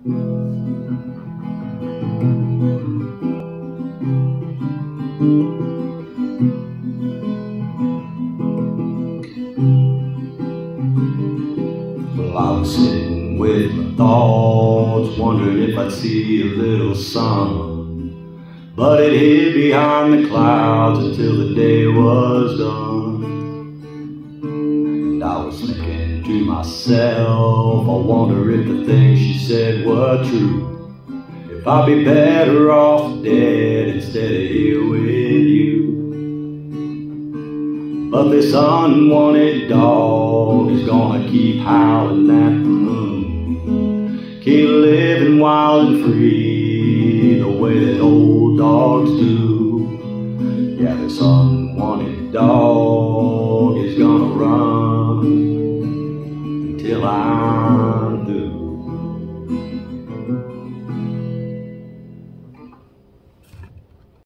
Well, I was sitting with my thoughts, wondering if I'd see a little sun, but it hid behind the clouds until the day was done. And I was thinking to myself, I wonder if the things she said were true, if I'd be better off dead instead of here with you. But this unwanted dog is gonna keep howling at the moon, keep living wild and free the way that old dogs do. Yeah, this unwanted dog